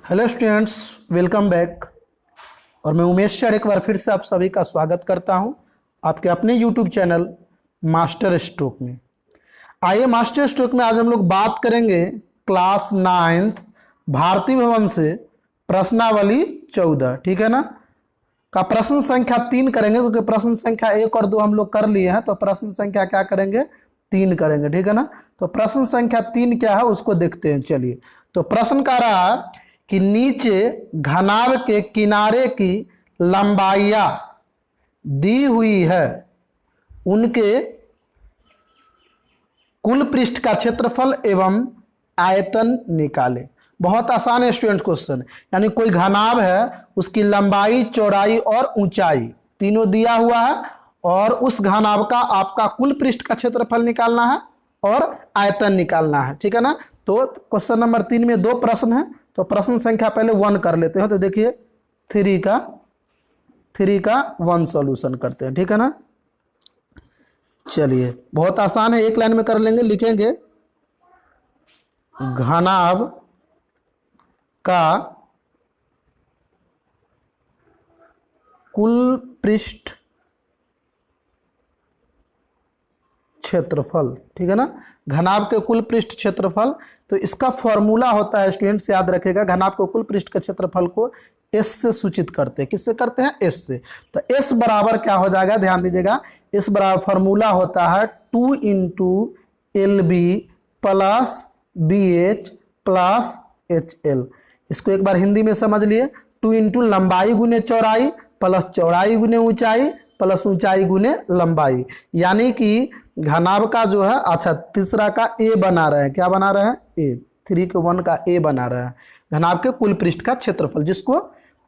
Hello students, welcome back. और मैं Umesh sir एक बार फिर से आप सभी का स्वागत करता हूं आपके अपने यूट्यूब चैनल मास्टर स्ट्रोक में। आइए मास्टर स्ट्रोक में आज हम लोग बात करेंगे क्लास 9th भारती भवन से प्रश्नावली 14, ठीक है ना, का प्रश्न संख्या 3 करेंगे, क्योंकि प्रश्न संख्या 1 और 2 हम लोग कर लिए हैं, तो प्रश्न संख्या क्या करेंगे, 3 करेंगे, ठीक है ना। तो प्रश्न संख्या 3 क्या है उसको देखते हैं। चलिए, तो प्रश्न कह रहा है कि नीचे घनाभ के किनारे की लंबाइयां दी हुई है, उनके कुल पृष्ठ का क्षेत्रफल एवं आयतन निकाले। बहुत आसान है स्टूडेंट क्वेश्चन, यानी कोई घनाभ है, उसकी लंबाई, चौड़ाई और ऊंचाई तीनों दिया हुआ है, और उस घनाभ का आपका कुल पृष्ठ का क्षेत्रफल निकालना है और आयतन निकालना है, ठीक है ना। तो क्वेश्चन नंबर 3 में 2 प्रश्न है, तो प्रश्न संख्या पहले 1 कर लेते हैं। तो देखिए 3 का 1 सॉल्यूशन करते हैं, ठीक है ना। चलिए, बहुत आसान है, एक लाइन में कर लेंगे। लिखेंगे घनाभ का कुल पृष्ठ क्षेत्रफल, ठीक है ना, घनाभ के कुल पृष्ठ क्षेत्रफल। तो इसका फॉर्मूला होता है स्टूडेंट्स, याद रखेगा, घनाभ के कुल पृष्ठ के क्षेत्रफल को एस से सूचित करते हैं। किससे करते हैं? एस से। तो एस बराबर क्या हो जाएगा, ध्यान दीजिएगा, एस बराबर फॉर्मूला होता है 2 × LB plus BH plus HL। इसको एक बार हिंदी में समझ लिए, 2 × लंबाई गुने चौड़ाई प्लस चौड़ाई गुने ऊंचाई प्लस ऊंचाई गुने लंबाई, यानी कि घनाभ का जो है, अच्छा तीसरा का ए बना रहे हैं, क्या बना रहे हैं, ए, 3 के 1 का ए बना रहे हैं, घनाभ के कुल पृष्ठ का क्षेत्रफल, जिसको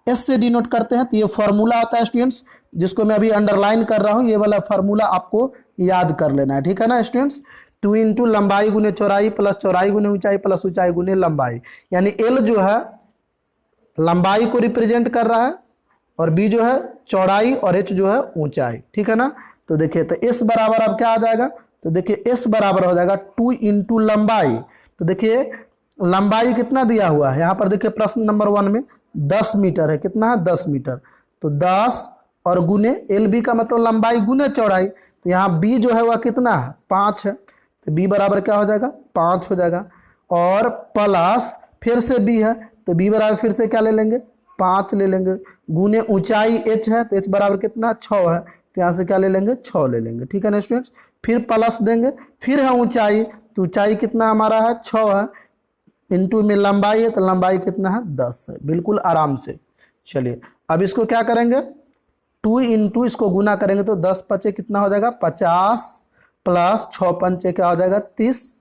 एस से डिनोट करते हैं। तो ये फॉर्मूला होता है स्टूडेंट्स, जिसको मैं अभी अंडरलाइन कर रहा हूँ, ये वाला फॉर्मूला आपको याद कर लेना है, ठीक है ना स्टूडेंट्स। 2 × लंबाई गुने चौड़ाई प्लस चौड़ाई गुने ऊंचाई प्लस ऊंचाई गुने लंबाई, यानी एल जो है लंबाई को रिप्रेजेंट कर रहा है, और बी जो है चौड़ाई, और एच जो है ऊंचाई, ठीक है ना। तो देखिए, तो एस बराबर अब क्या आ जाएगा, तो देखिए एस बराबर हो जाएगा 2 × लंबाई। तो देखिए लंबाई कितना दिया हुआ है यहाँ पर, देखिए प्रश्न नंबर 1 में 10 मीटर है, कितना है, 10 मीटर। तो 10 और गुने LB का मतलब लंबाई गुने चौड़ाई, तो यहाँ बी जो है वह कितना है, 5 है, तो बी बराबर क्या हो जाएगा, 5 हो जाएगा। और प्लस फिर से बी है, तो बी बराबर फिर से क्या ले लेंगे, 5 ले लेंगे, गुने ऊंचाई h है, तो h बराबर कितना, 6 है, तो यहाँ से क्या ले लेंगे, 6 ले लेंगे, ठीक है ना स्टूडेंट्स। फिर प्लस देंगे, फिर है ऊंचाई, तो ऊंचाई कितना हमारा है, 6 है, इंटू में लंबाई है, तो लंबाई कितना है, 10 है, बिल्कुल आराम से। चलिए, अब इसको क्या करेंगे, 2 × इसको गुना करेंगे, तो 10 पचे कितना हो जाएगा, 50 प्लस 6 पंचे क्या हो जाएगा, 30,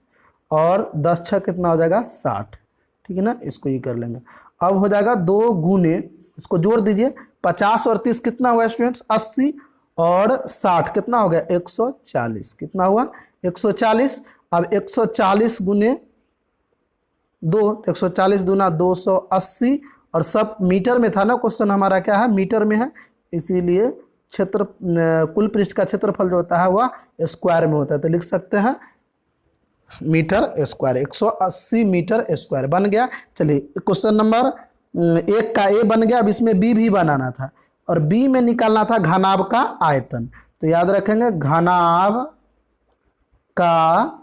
और 10 6 कितना हो जाएगा, 60, ठीक है ना। इसको ये कर लेंगे। अब हो जाएगा 2 गुने, इसको जोड़ दीजिए, 50 और 30 कितना हुआ स्टूडेंट्स, 80, और 60 कितना हो गया, 140, कितना हुआ, 140। अब 140 गुने 2, 140 दूना 280, और सब मीटर में था ना क्वेश्चन हमारा, क्या है, मीटर में है, इसीलिए क्षेत्र कुल पृष्ठ का क्षेत्रफल जो होता है वह स्क्वायर में होता है, तो लिख सकते हैं मीटर स्क्वायर, 180 मीटर स्क्वायर बन गया। चलिए, क्वेश्चन नंबर 1 का ए बन गया। अब इसमें बी भी बनाना था, और बी में निकालना था घनाभ का आयतन। तो याद रखेंगे घनाभ का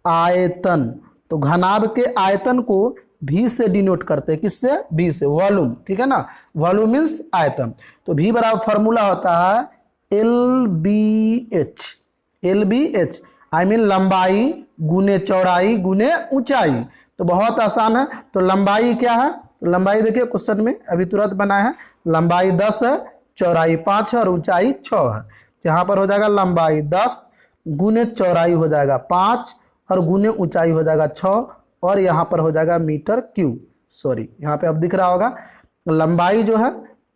आयतन, तो घनाभ के आयतन को भी से डिनोट करते हैं, किससे, बी से, वॉल्यूम, ठीक है ना, वॉल्यूम मीन्स आयतन। तो भी बराबर फॉर्मूला होता है LBH आई मीन लंबाई गुने चौड़ाई गुने ऊंचाई। तो बहुत आसान है। तो लंबाई क्या है, तो लंबाई देखिए क्वेश्चन में अभी तुरंत बनाया है, लंबाई 10 है, चौड़ाई 5 है, और ऊंचाई 6 है। यहाँ पर हो जाएगा लंबाई 10 गुने चौड़ाई हो जाएगा 5, और गुने ऊंचाई हो जाएगा 6, और यहाँ पर हो जाएगा मीटर क्यूब, सॉरी यहाँ पे अब दिख रहा होगा, लंबाई जो है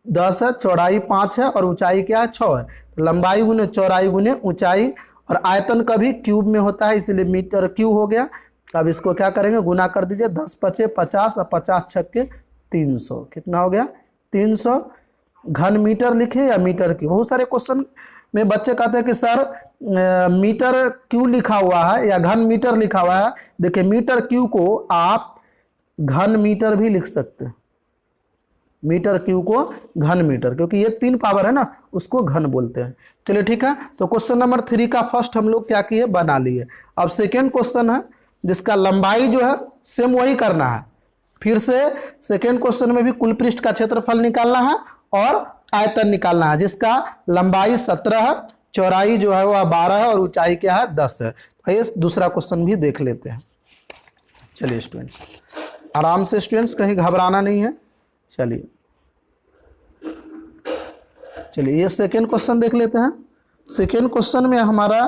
10 है, चौड़ाई 5 है, और ऊंचाई क्या है, 6 है। तो लंबाई गुने चौड़ाई गुने ऊंचाई, और आयतन कभी क्यूब में होता है, इसलिए मीटर क्यूब हो गया। अब इसको क्या करेंगे, गुना कर दीजिए, 10 पचे 50, और 50 छक्के 300, कितना हो गया, 300। घन मीटर लिखे या मीटर क्यूब, बहुत सारे क्वेश्चन में बच्चे कहते हैं कि सर मीटर क्यों लिखा हुआ है या घन मीटर लिखा हुआ है। देखिए मीटर क्यू को आप घन मीटर भी लिख सकते हैं, मीटर क्यू को घन मीटर, क्योंकि ये 3 पावर है ना, उसको घन बोलते हैं। चलिए ठीक है, तो क्वेश्चन नंबर 3 का फर्स्ट हम लोग क्या किए, बना लिए। अब सेकेंड क्वेश्चन है जिसका लंबाई जो है सेम वही करना है। फिर से सेकेंड क्वेश्चन में भी कुल पृष्ठ का क्षेत्रफल निकालना है और आयतन निकालना है, जिसका लंबाई 17 है, चौड़ाई जो है वह 12 है और ऊंचाई क्या है 10 है। तो ये दूसरा क्वेश्चन भी देख लेते हैं। चलिए स्टूडेंट्स, आराम से स्टूडेंट्स, कहीं घबराना नहीं है। चलिए ये सेकेंड क्वेश्चन देख लेते हैं। सेकेंड क्वेश्चन में हमारा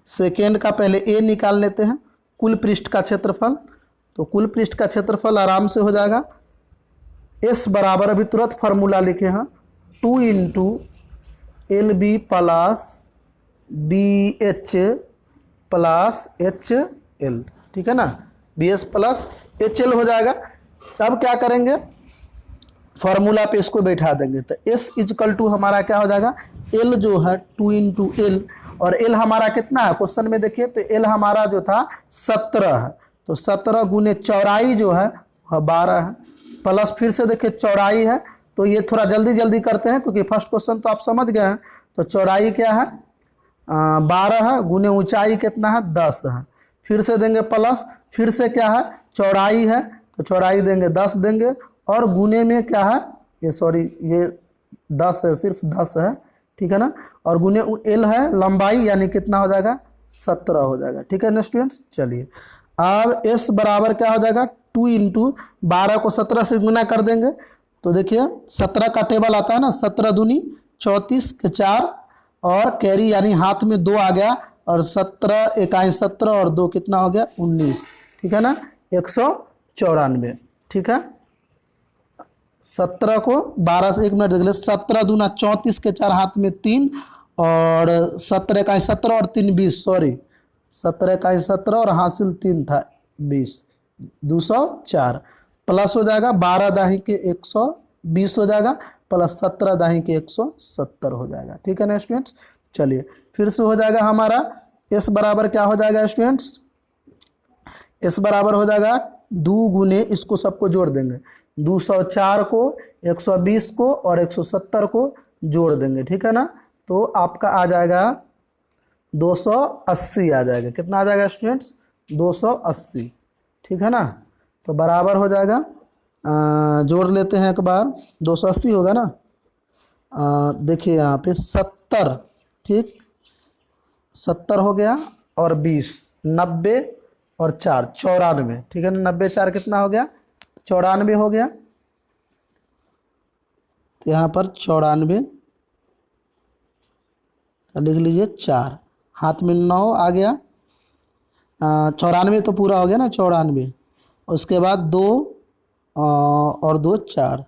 सेकेंड का पहले ए निकाल लेते हैं, कुल पृष्ठ का क्षेत्रफल। तो कुल पृष्ठ का क्षेत्रफल आराम से हो जाएगा, एस बराबर, अभी तुरंत फार्मूला लिखे हैं, 2 into L B plus B H plus H L, ठीक है ना, B S plus H L हो जाएगा। अब क्या करेंगे, फार्मूला पे इसको बैठा देंगे। तो एस इजकल टू हमारा क्या हो जाएगा, एल जो है 2 इंटू एल, और एल हमारा कितना है क्वेश्चन में देखिए, तो एल हमारा जो था 17 है, तो 17 गुने चौड़ाई जो है वह 12 है, प्लस फिर से देखिए चौड़ाई है, तो ये थोड़ा जल्दी जल्दी करते हैं क्योंकि फर्स्ट क्वेश्चन तो आप समझ गए हैं। तो चौड़ाई क्या है 12 है, गुने ऊंचाई कितना है 10 है, फिर से देंगे प्लस, फिर से क्या है चौड़ाई है, तो चौड़ाई देंगे 10 देंगे, और गुने में क्या है, ये सॉरी ये 10 है, सिर्फ 10 है, ठीक है ना, और गुने एल है लंबाई, यानी कितना हो जाएगा 17 हो जाएगा, ठीक है ना स्टूडेंट्स। चलिए अब एस बराबर क्या हो जाएगा, 2 इंटू 12 को 17 से गुना कर देंगे। तो देखिए 17 का टेबल आता है ना, 17 दूनी 34 के 4, और कैरी यानी हाथ में 2 आ गया, और 17 इकाई 17 और 2 कितना हो गया 19, ठीक है ना, 194, ठीक है। 17 को 12 से 1 मिनट देख ले, 17 दूना 34 के 4 हाथ में 3, और 17 इकाई 17 और 3 20, सॉरी 17 इकाई 17 और हासिल 3 था 20, 204, प्लस हो जाएगा 12 दाही के 120 हो जाएगा, प्लस 17 दाही के 170 हो जाएगा, ठीक है ना स्टूडेंट्स। चलिए फिर से हो जाएगा हमारा एस बराबर क्या हो जाएगा स्टूडेंट्स, एस बराबर हो जाएगा 2 गुने, इसको सबको जोड़ देंगे, 204 को 120 को और 170 को जोड़ देंगे, ठीक है ना, तो आपका आ जाएगा 280 आ जाएगा। कितना आ जाएगा स्टूडेंट्स 280, ठीक है ना, तो बराबर हो जाएगा, जोड़ लेते हैं एक बार, 280 होगा ना, देखिए यहाँ पे 70, ठीक 70 हो गया, और 20 90 और 4 94, ठीक है ना, 90 4 कितना हो गया 94 हो गया, तो यहाँ पर 94 लिख लीजिए, 4 हाथ में 9 आ गया, 94 तो पूरा हो गया ना 94, उसके बाद 2 और 2 4,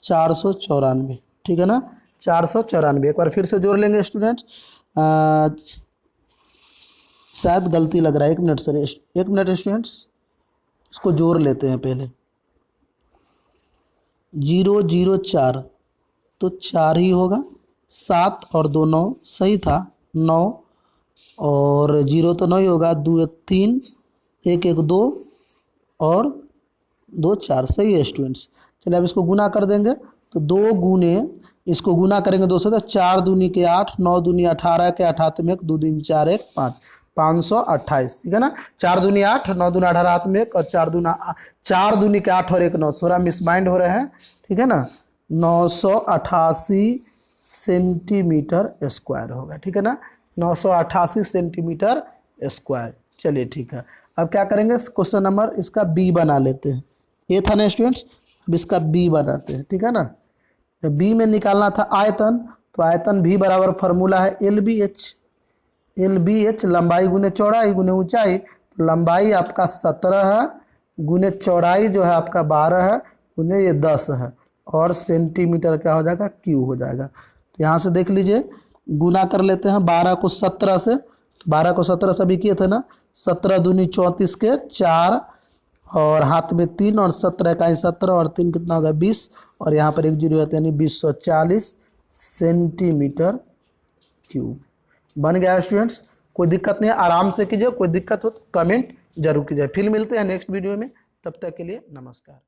494, ठीक है ना, 494। एक बार फिर से जोड़ लेंगे स्टूडेंट्स, शायद गलती लग रहा है, 1 मिनट सर, 1 मिनट स्टूडेंट्स, इसको जोड़ लेते हैं पहले, 0 0 4 तो 4 ही होगा, 7 और 2 9 सही था 9, और 0 तो 9 ही होगा, 2 1 3 1 1 2 और 2 4 सही है स्टूडेंट्स। चलिए अब इसको गुना कर देंगे, तो 2 गुने, इसको गुना करेंगे 2 से, तो 4 दूनी के 8, 9 दूनी 18 के 8 में 1, 2 दूनी 4 1 5, 528, ठीक है ना, 4 दूनी 8, 9 दूना 18 हाथ में 1, और 4 दूनी के 8 और 1 9, थोड़ा मिसमाइंड हो रहे हैं, ठीक है ना, 988 सेंटीमीटर स्क्वायर होगा, ठीक है ना, 988 सेंटीमीटर स्क्वायर। चलिए ठीक है, अब क्या करेंगे, क्वेश्चन नंबर इसका बी बना लेते हैं, ए था ना स्टूडेंट्स, अब इसका बी बनाते हैं, ठीक है ना। तो बी में निकालना था आयतन, तो आयतन भी बराबर फार्मूला है एल बी एच, लंबाई गुने चौड़ाई गुने ऊंचाई, तो लंबाई आपका 17 है, गुने चौड़ाई जो है आपका 12 है, गुने ये 10 है, और सेंटीमीटर क्या हो जाएगा क्यू हो जाएगा। तो यहाँ से देख लीजिए, गुना कर लेते हैं 12 को 17 से, 12 को 17 से भी किए थे ना, 17 दूनी 34 के 4 और हाथ में 3, और 17 इकाई 17 और 3 कितना होगा 20, और यहाँ पर 1 जीरो है, यानी 240 सेंटीमीटर क्यूब बन गया स्टूडेंट्स। कोई दिक्कत नहीं है, आराम से कीजिए, कोई दिक्कत हो तो कमेंट जरूर कीजिए। फिर मिलते हैं नेक्स्ट वीडियो में, तब तक के लिए नमस्कार।